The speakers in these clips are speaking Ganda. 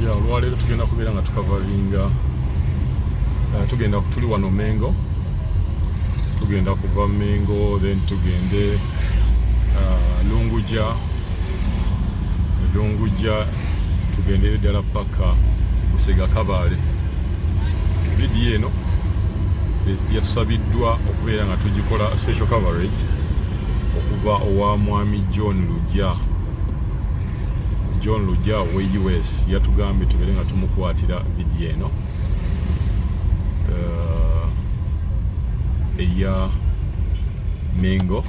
Ya olwaleero tugenda kubeera nga tukavalinga tugenda tuli wano Mengo, tugenda kuva Mengo then tugende Lungujja tugende ddala paka Busega Kabaale. Vidiyo eno yatusabiddwa okubeera nga tugikola special coverage okuva owa mwami John Lujja we US yatugambye tubeere nga tumukwatira vidiyo eno eya Mengo,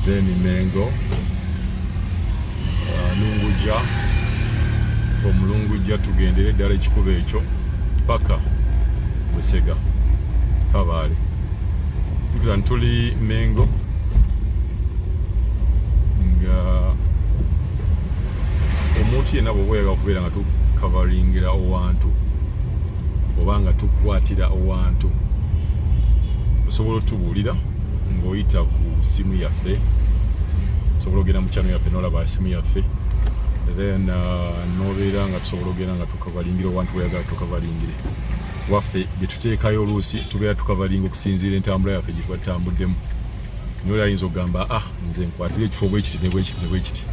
then Mengo Lungujja, from Lungujja tugendere ddala ekikubo ekyo paka Busega Kabaale. Tukira ntuli Mengo nga omuntu yenna bw'obeera okubeera nga tukavalingira owantu oba nga tukwatira owantu osobola otubuulira ng'oyita ku simu yaffe, osobola ogenda mu channel yaffe n'olaba simu yaffe, then n'obeera nga tusobola ogenda nga tukavalingira owantu weyagala tukavalingire waffe gye tuteekayo oluusi tubeera tukavalinga okusinziira entambula yaffe gye tuba tutambuddemu. Nyola ayinza okugamba nze nkwatira ekifo bwekiti ne bwekiti ne bwekiti,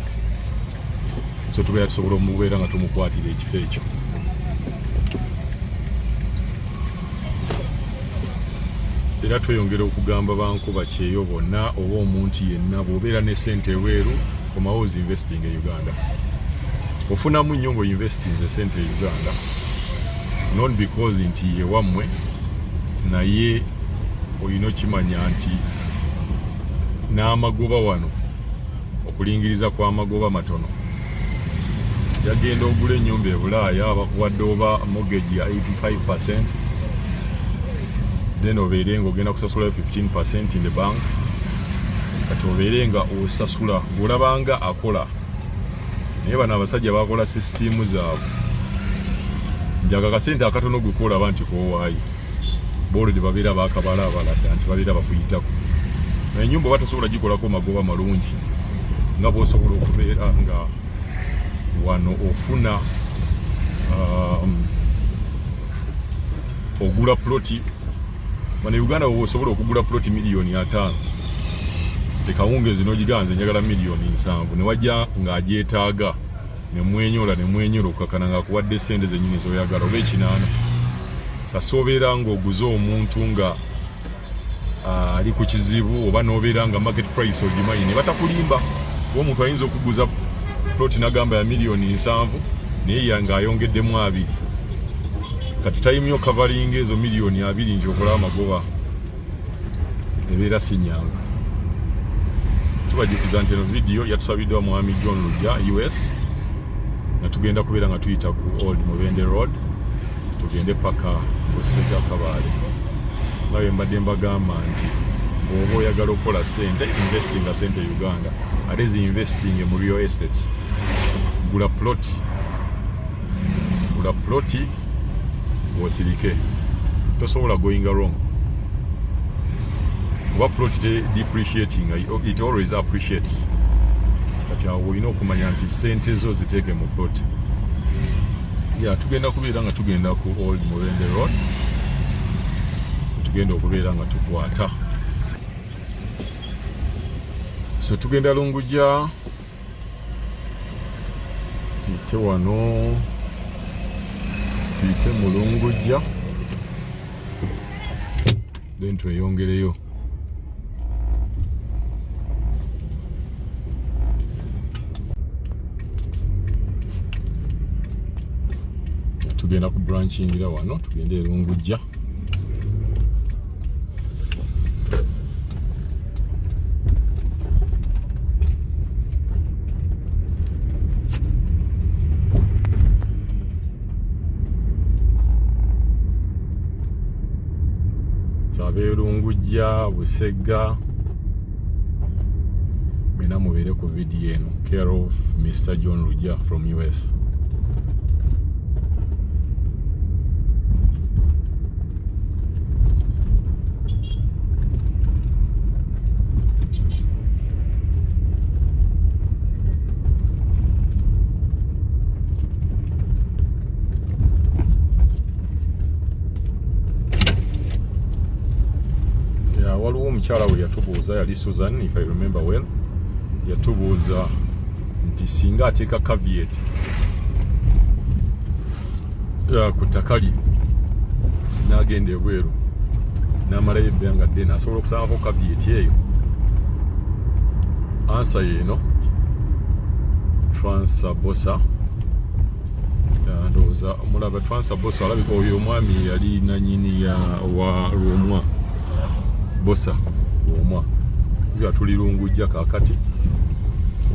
so tubeera tusobola omubeera nga tumukwatira ekifo ekyo. Era tweyongera okugamba bankuba kyeyo bonna oba omuntu yenna bw'obeera ne ssente eweeru komawo investing e Uganda. Ofunamu nnyo ng'oinvestinze ssente e Uganda, not because nti ewammwe, naye olina okimanya nti n'amagoba wano, okulingiriza kw'amagoba matono. Yagenda ogula ennyumba e Bulaaya bakuwadde oba mortgage ya 85%, then obeere nga ogenda kusasula 15% in the bank, kati obeere nga osasula ng'olabanga akola. Naye bano abasajja bakola sisitimu zaabwe, njaga akasente akatono gwe koolaba nti koowaayo, booledi babeera baakabala abaladda nti babeera bakuyitako. Naye ennyumba oba tosobola gikolako magoba malungi nga bw'osobola okubeera nga wano ofuna ogula ploti. Wano Uganda osobola okugula ploti $5,000,000, tekawungezi n'ogiganze njagala $7,000,000, ne wajja ng'agyetaaga ne mwenyola okukakana ng'akuwadde ssente zennyini z'oyagala oba ekinaana. Kasita obeera ng'oguze omuntu nga ali ku kizibu oba n'obeera nga market price ogimanyi ne batakulimba. Omuntu ayinza okuguza ploti n'agamba ya $7,000,000 naye ng'ayongeddemu 2. Kati time yo covering ezo $2,000,000 nti okola amagoba ebeera si nnyangu. Tubajukiza nti eno vidiyo yatusabiddwa mwami John Lujja US, nga tugenda kubeera nga tuyita ku Old Mubende Road tugende paka Busega Kabaale. Nawe mbadde mbagamba nti bw'oba oyagala okukola ssente, investinga ssente Uganda, ate zi investing mu real estates. Gula ploti osirike, tosobola going wrong. Kuba plot depreciating, it always appreciates. Kati awo olina okumanya nti ssente zo ziteeke mu plot. Tugenda kubeera nga tugenda ku Old Mubende Road, tugenda okubeera nga tukwata. So tugenda Lungujja, tuyite wano, tuyite mu Lungujja, then tweyongereyo. Tugenda ku branchingira wano, tugende e Lungujja. Sabe Lungujja Busega, mena mubeere ku vidiyo eno, care of Mr. John Lujja from US. omukyala we yatubuuza yali Susan if I remember well, yatubuuza nti singa ateeka caveat ku ttaka lye n'agenda ebweru n'amalayo ebbanga ddene asobola okusangako caveat eyo. Ansa yeeno Transabosa ndowooza mulaba Transabosa alabika oyo omwami yali nanyini wa Lwomwa Bosa Lwomwa tuli Lungujja kaakati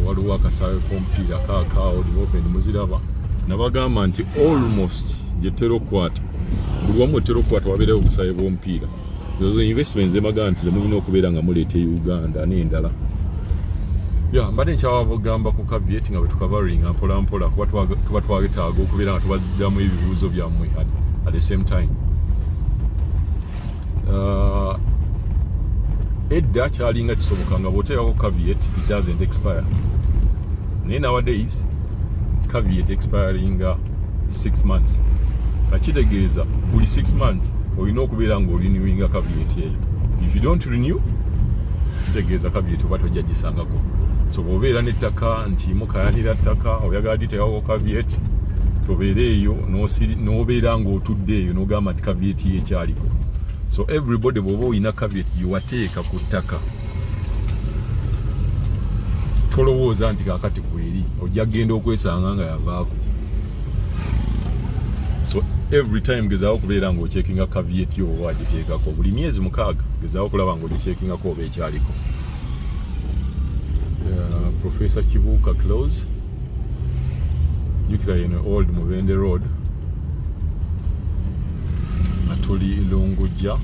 waliwo akasaawe k'omupiira kaakaawo development muziraba nabagamba nti almost gye ttera okukwata buli wamu ttera okukwata wabeerayo obusaawe bw'omupiira ezo investment zemaga nti ze mulina okubeera nga muleeta Uganda n'endala. Mbadde nkyawabagamba ku caveat nga bwe tukavaringa mpola mpola kuba tuba twetaaga okubeera nga tubaddamu ebibuuzo byammwe at the same time. Edda kyalinga kisoboka nga bw'oteekako caveat it doesn't expire. Naye nowadays caveat expiringa 6 months. Kakitegeeza buli 6 months olina okubeera nga olinewinga caveat eyo. If you don't renew kitegeeza caveat oba tojja gisangako. So bw'obeera n'ettaka nti mukayanira ttaka oyagala liteekako caveat tobeera eyo n'obeera ng'otudde eyo n'ogamba nti caveat ye ekyaliko. So everybody bw'oba olina caveat gyewateeka ku ttaka tolowooza nti kaakati kweri ojja kgenda okwesanga nga yavaako. So every time gezaawo okubeera ng'ocheckinga caveat yo oba wagiteekako buli myezi 6 gezaawo okulaba ng'ogicheckingaako oba ekyaliko. Professor Kibuka close jukira yeno old Mubende road atuli Lungujja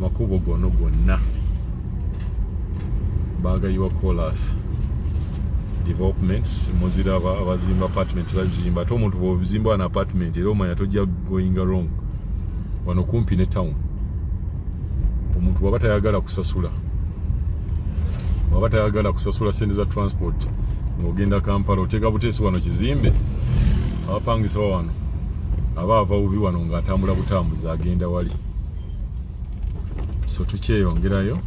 makubo gono gonna bagayiwa colas developments muziraba abazimba apartment bazimba ate omuntu bw'ozimba an apartment era omanya tojja going wrong wano kumpi ne town. Omuntu bw'aba tayagala kusasula sente za transport ng'ogenda Kampala oteeka buteesi wano kizimbe abapangisa wano aba ava bubi wano ng'atambula butambuzi agenda wali. So tukyeyongerayo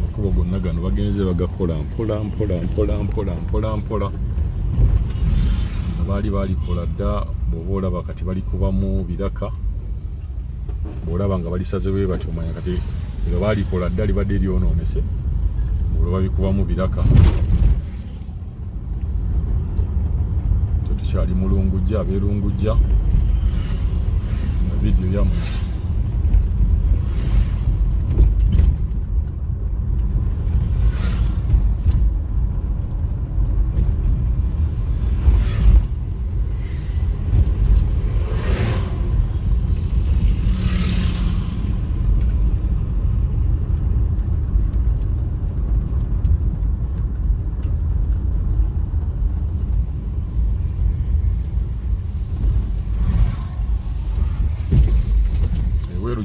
makubo gonna gano bagenze bagakola mpola baali balikola dda bw'oba olaba kati balikubamu biraka bw'olaba nga balisaze bwe batyo omanya kati era balikola dda libadde eryonoonese olwo babikubamu biraka. Tukyali mu Lungujja abeerungujja na vidiyo yammwe.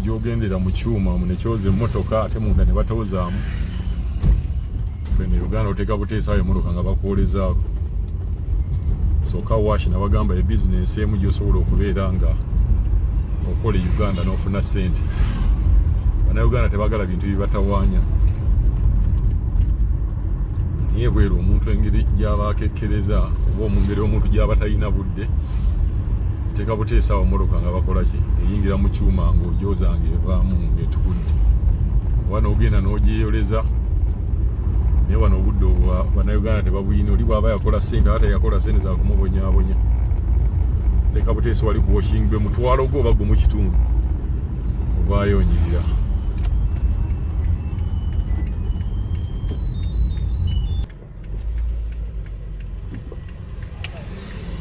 Gyogendera mu kyuma munekyoza emmotoka ate munda ne batawuzaamu bene Uganda oteeka buteesaayo emmotoka nga bakwolezaako. So car wash nabagamba ebizinesi emu gy'osobola okubeera nga okola Uganda n'ofuna ssente. Bannayuganda tebagala bintu bibatawaanya. Naye bweru omuntu engeri gy'aba akekkereza oba omungeri omuntu gy'aba talina budde teeka buteesa wa mmotoka nga bakola ki eyingira mu kyuma ng'ogyoza ng'evaamu ng'etukudde wano ogenda n'ogyeyoleza. Naye wano obudde obwa Bannayuganda tebabuyina oli bw'aba yakola ssente ate yakola ssente za kumubonyaabonya teeka buteesa wali ku washing gwe mutwalo gwo oba gwe mu kitundu ovaayo onyirira.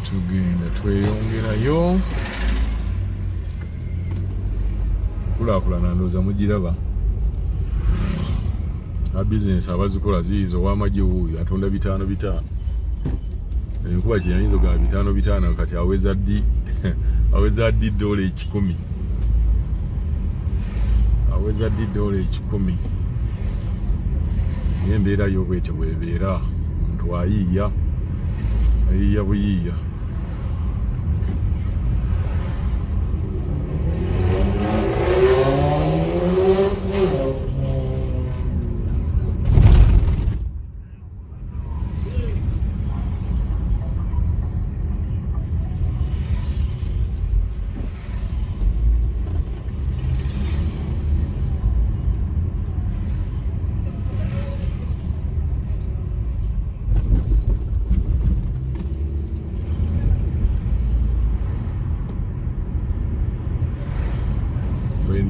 Tugenda tweyongerayo kulaakulana ndowooza mugiraba abizinesi abazikola ziizo ow'amagye wuuyo atunda 5 enkuba kyeyayinza ogamba 5 kati aweza ddi $10 aweza ddi $10. Embeera y'obwete bwebeera omuntu ayiiya buyiiya.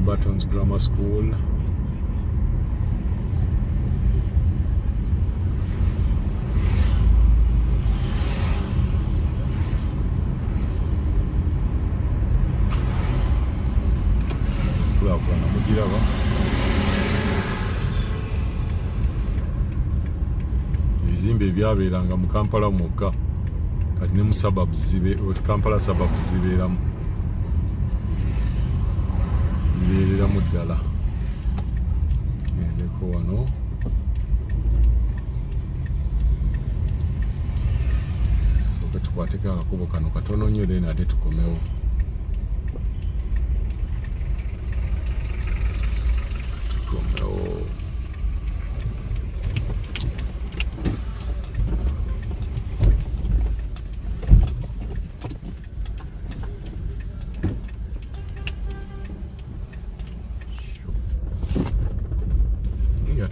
Buttons Grammar School. Kulakula namugiraba. Ebizimbe ebyabeeranga mu Kampala mwokka kati ne mu Kampala suburbs zibeeramu. Bibeereramu ddala. Ngendeko wano. Soka tukwateko akakubo kano katono nnyo then ate tukomewo.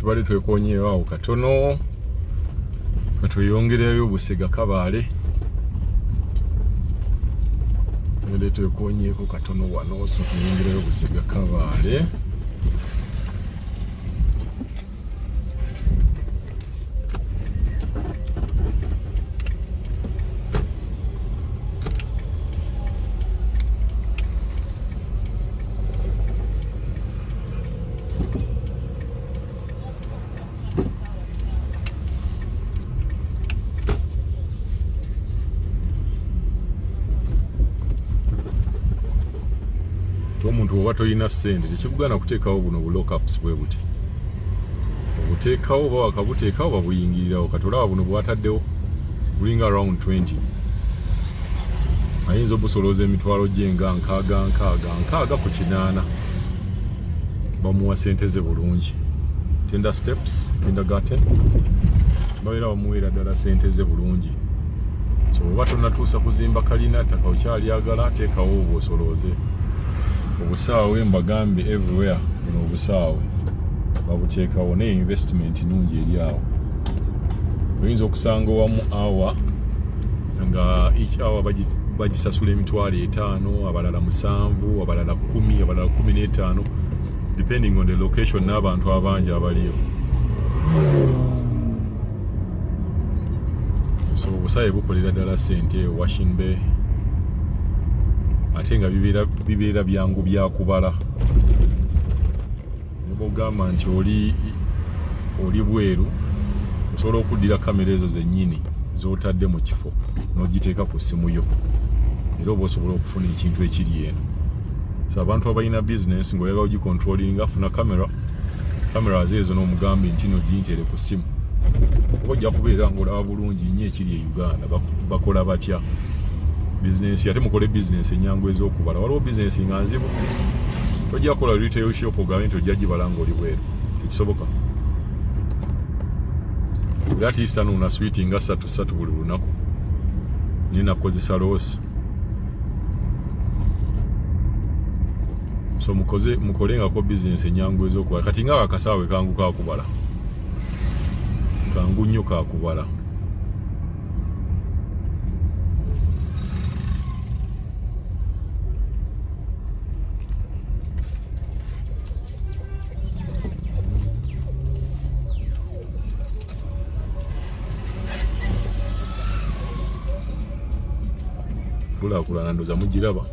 Tubali twekonyeewo awo katono katweyongereyo Busega Kabaale. Ngende twekonyeeko katono wano so tuyongereyo Busega Kabaale. Omuntu oba toyina ssente tekikugana kuteekawo buno bulockups bwe buti. Obuteekawo oba wakabuteekawo babuyingirirawo kati olaba buno bwataddewo bulinga around 20. Ayinza obusolooza emitwalo gye nga nkaaga ku 8. Bamuwa ssente ze bulungi. Tenda steps, kindergarten. Babeera bamuweera ddala ssente ze bulungi. So oba tonnatuusa kuzimba kalina ttaka okyalyagala teekawo obwosolooze. Obusaawe mbagambe everywhere buno obusaawe babuteekawo ne investment nungi eri awo. Oyinza okusanga wamu hour nga each hour bagisasula emitwalo 5, abalala 7, abalala 10, abalala 15 depending on the location n'abantu abangi abaliyo. So obusaawe bukolera ddala ssente Washing Bay. Ate nga bibeera byangu byakubala. Nebogamba nti oli bweru osobola okuddira kamera ezo zennyini z'otadde mu kifo n'ogiteeka ku ssimu yo era oba osobola okufuna ekintu ekiri eno. So abantu abalina bizinesi ng'oyagala ogikontrolinga funa kamera ezo n'omugambi nti no gintere ku ssimu. Oba ojja kubeera ng'olaba bulungi nnyo ekiri e Uganda bakola batya. Business ate mukole business enyangu ez'okubala. Waliwo business nga nzibu. Tojja kukola retail shop ogambe nti ojja gibala ng'oli bweru. Tekisoboka. At least una sweet nga 3 buli lunaku. Nina kozesa loosi. So mukolengako business enyangu ez'okubala. Kati nga akasaawe kangu kakubala. Kangu nnyo kakubala. Kulaakulana ndoza mugiraba.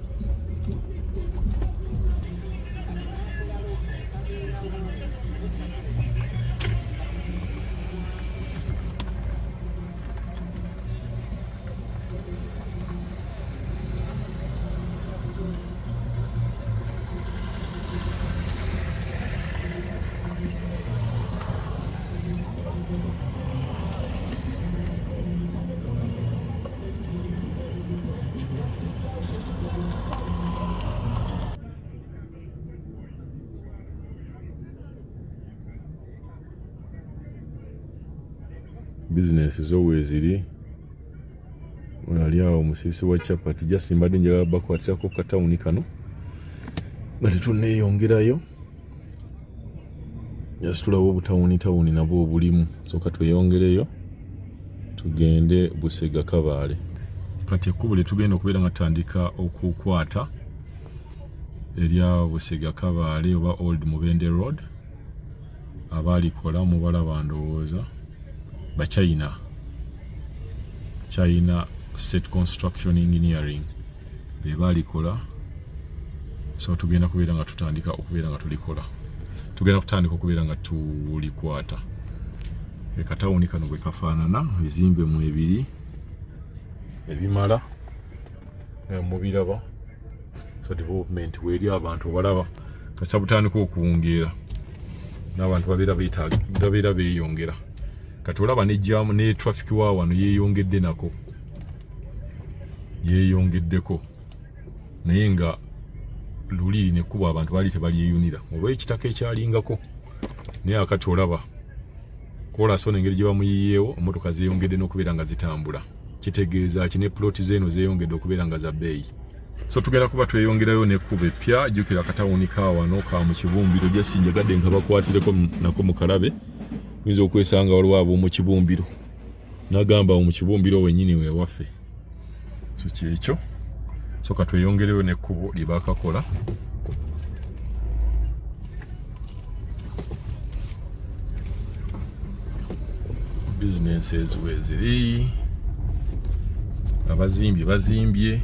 business zo ziri ali awo musisi wa chapati just mbadde njagala bakwatirako katawuni kano nga tetuneeyongerayo just tulawo obutawuni nabwo obulimu soka tweyongereyo tugende Busega Kabaale. Kati ekkubo lye tugenda okubeera nga tutandika okukwata erya Busega Kabaale oba Old Mubende Road. Abaalikola mubalaba ndowooza ba China State Construction Engineering be baalikola, so tugenda kubeera nga tutandika okubeera nga tulikola. Tugenda kutandika okubeera nga tulikwata. Ekatawuni kano bwe kafaanana bizimbe mu ebiri ebimala mubiraba, so development weri abantu balaba kasa butandika okuwungeera n'abantu babeera beeyongera. Kati olaba ne jam ne traffic wa wano yeeyongeddeko naye nga luli ne kuba abantu bali tebalyeyunira olw'ekitaka ekyalingako, naye akati olaba kola so n'engeri gye bamuyiyeewo emmotoka zeeyongedde n'okubeera nga zitambula, kitegeeza ki ne ploti zeeno zeeyongedde okubeera nga za bbeeyi. So tugenda kuba tweyongerayo n'ekkubo eppya. Jjukira akatawuni ka wano ka mu Kibumbiro jasinjagadde nga bakwatireko nako mu Kalabe, oyinza okwesanga waliwo ab'omu Kibumbiro n'agamba mu Kibumbiro wennyini weewaffe, so kyekyo. So ka tweyongereyo n'ekkubo lye baakakola. Businesses weziri, bazimbye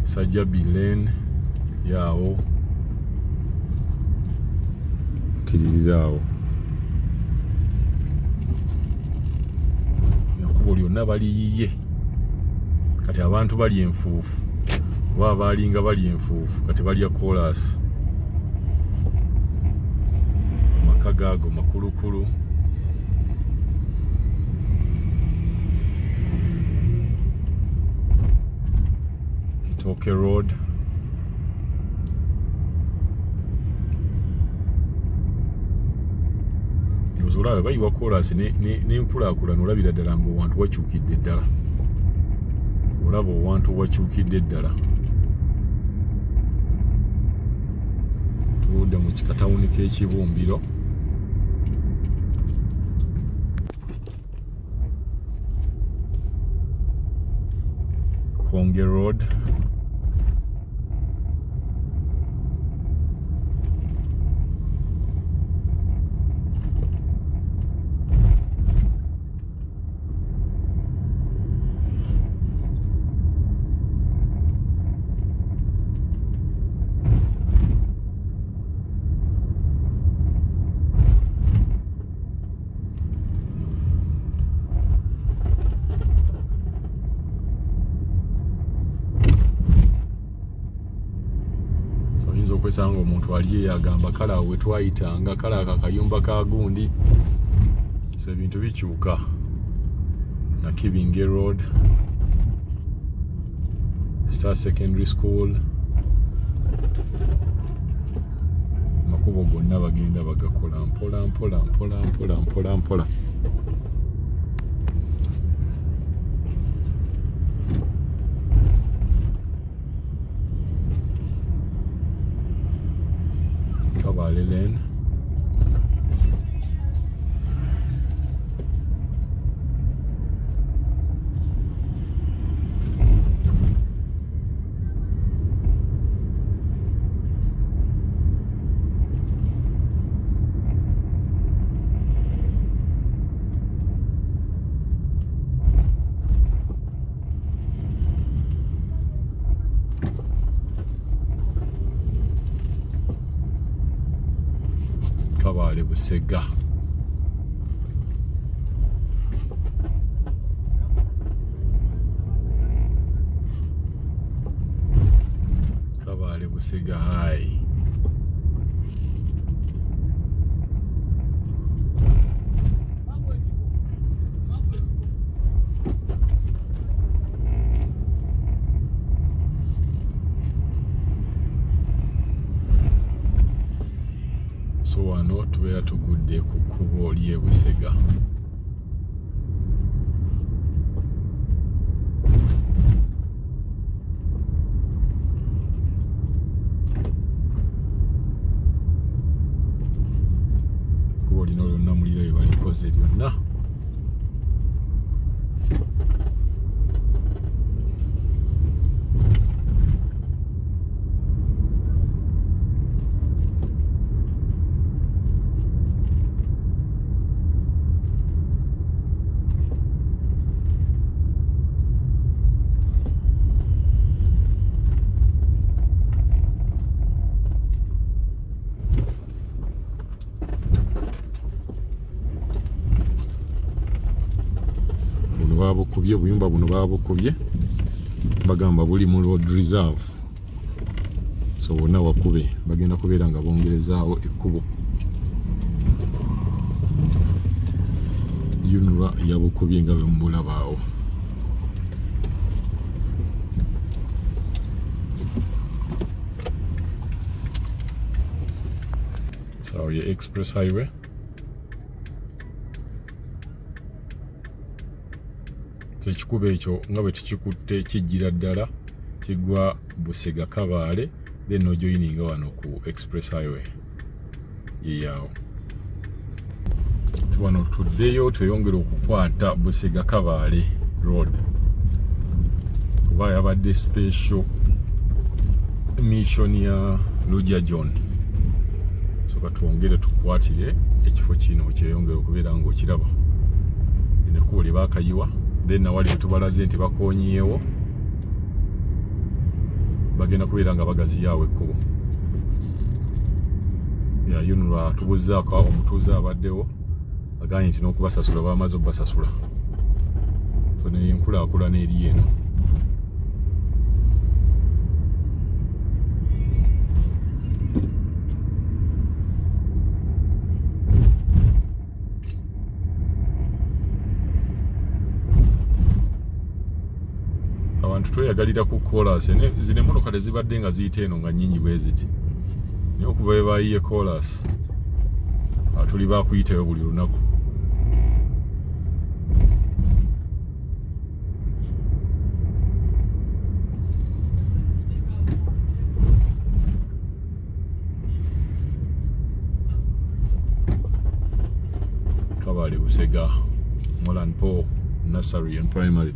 Sajja Bilen yaawo kiririrawo ekkubo lyonna baliyiye. Kati abantu bali enfuufu oba abaalinga bali enfuufu kati balya kolas. Amaka gaago makulukulu. Kitooke Road. Olabe bayiwa kolas n'enkulaakulana olabira ddala ng'owantu wakyukidde ddala. Olaba owantu wakyukidde ddala. Tuludde mu kikatawuni k'Ekibumbiro. Konge Road. Okwesanga omuntu aliye yagamba kale awo wetwayitanga kale akakayumba ka gundi, so ebintu bikyuka. Na Kibinge Road, Star Secondary School, makubo gonna bagenda bagakola mpola. Kabaale Lane. Kabaale Busega. Kabaale Busega High. So wano tubeera tugudde ku kkubo ly'e Busega. Kkubo lino lyonna muliro bye balikoze lyonna. Babukubye obuyumba buno babukubye bagamba buli mu road reserve, so bonna wakube bagenda kubeera nga bongerezaawo ekkubo. Yunura yabukubye nga bwe mubulabaawo. So ye express highway. Ekikubo ekyo nga bwe tukikutte kijjira ddala kigwa Busega Kabaale, then ojoyininga wano ku express highway yeyaawo. Wano tuddeyo tweyongera okukwata Busega Kabaale road kuba yabadde special mission ya Lungujja John, so katwongere tukwatire ekifo kino kyeyongera okubeera ng'okiraba. Eno ekkubo lye baakayiwa, then nawali tubalaze nti bakonyeewo bagenda kubeera nga bagaziyaawo ekkubo. Yunura tubuzaako omutuuze abaddewo aganye nti n'okubasasula bamaze obbasasula, so nenkulaakulana eri eno. Abantu tweyagalira ku chorus, zino emmotoka tezibadde nga ziyita eno nga nnyingi bwe ziti, naye okuva bwe bayiye chorus tuli bakuyitayo buli lunaku. Kabaale Busega, Molan Po Nursery and Primary.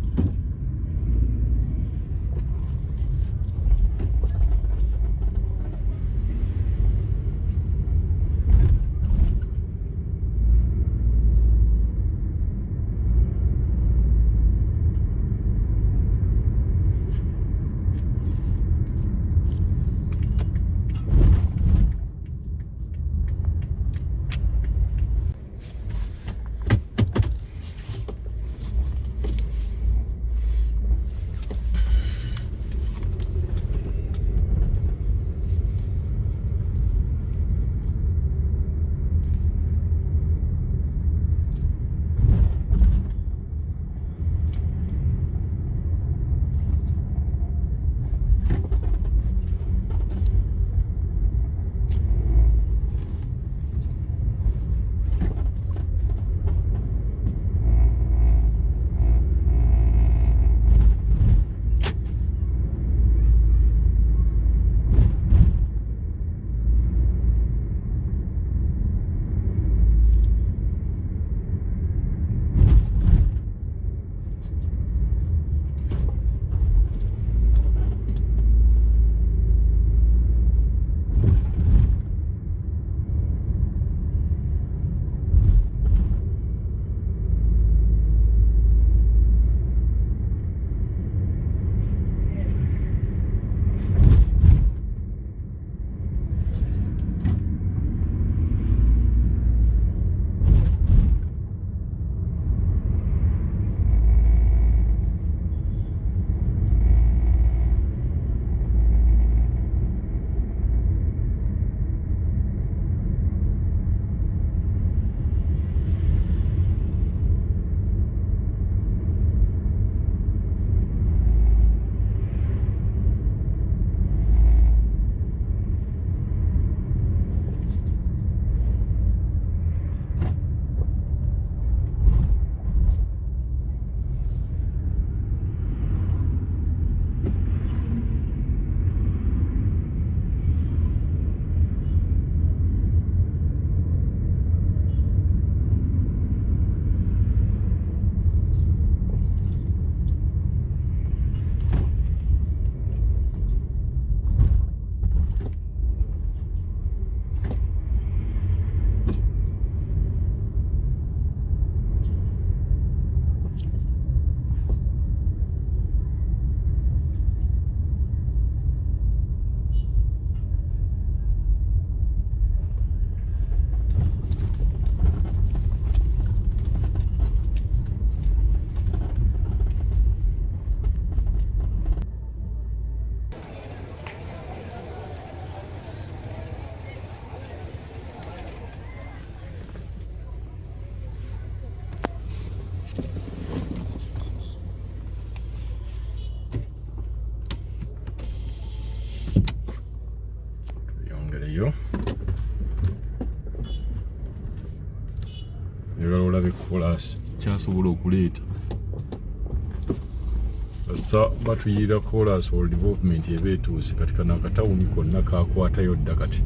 eyo njagala olabe kolas kyasobola okuleeta kasita batuyirira kolas for development eba etuuse kati kano akatawuni konna kakwatayo dda kati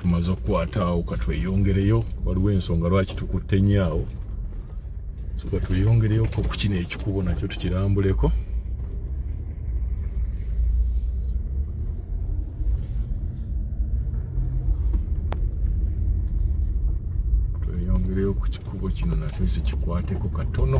tumaze okukwata awo katweyongereyo waliwo ensonga lwaki tukutte nnyo awo so katweyongereyoko ku kino ekikubo nakyo tukirambuleko tweyongereyo ku kikubo kino nakyo tukikwateko katono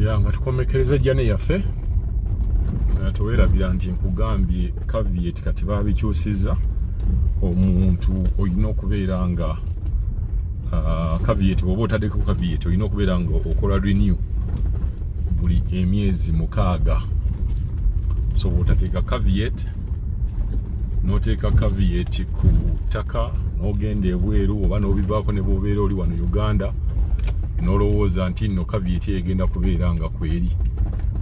ya nga tukomekereza jane yaffe towerabira nti nkugambye caveat kati babikyusiza omuntu olina okubeera nga caveat bw'oba otaddeko caveat olina okubeera nga okola renew buli emyezi 6 so bw'otateeka caveat n'oteeka caveat ku ttaka n'ogenda ebweru oba n'obivaako ne bw'obeera oli wano Uganda n'olowooza nti nno caveat egenda kubeera nga kweri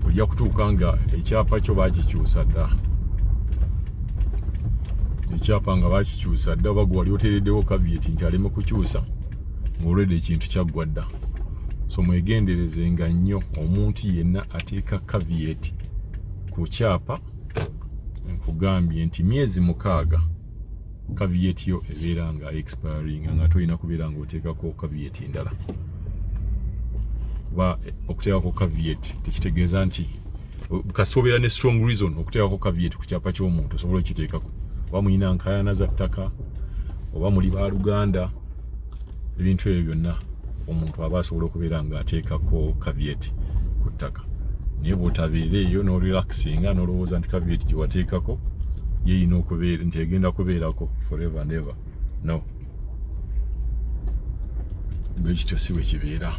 ojja kutuuka nga ekyapa kyo baakikyusa dda ekyapa nga baakikyusa dda oba gwe wali oteereddewo caveat nti aleme kukyusa ng'olwedde ekintu kyaggwa dda so mwegenderezenga nnyo omuntu yenna ateeka caveat ku kyapa nkugambye nti myezi 6 caveat yo ebeera nga expiring nga tolina kubeera ng'oteekako caveat endala kuba okuteekako caveat tekitegeeza nti kasita obeera ne strong reason okuteekako caveat ku kyapa ky'omuntu osobola okiteekako oba mulina nkaayana za ttaka oba muli baaluganda ebintu ebyo byonna omuntu aba asobola okubeera ng'ateekako caveat ku ttaka naye bw'otabeera eyo n'orelaxinga n'olowooza nti caveat gye wateekako yeeyina okubeera nti egenda kubeerako forever and ever no bwekityo si bwe kibeera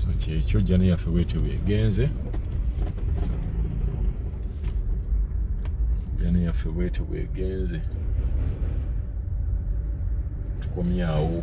so kyekyo jane yaffe bwetyo bwegenze jane yaffe bwetyo bwegenze tukomyawo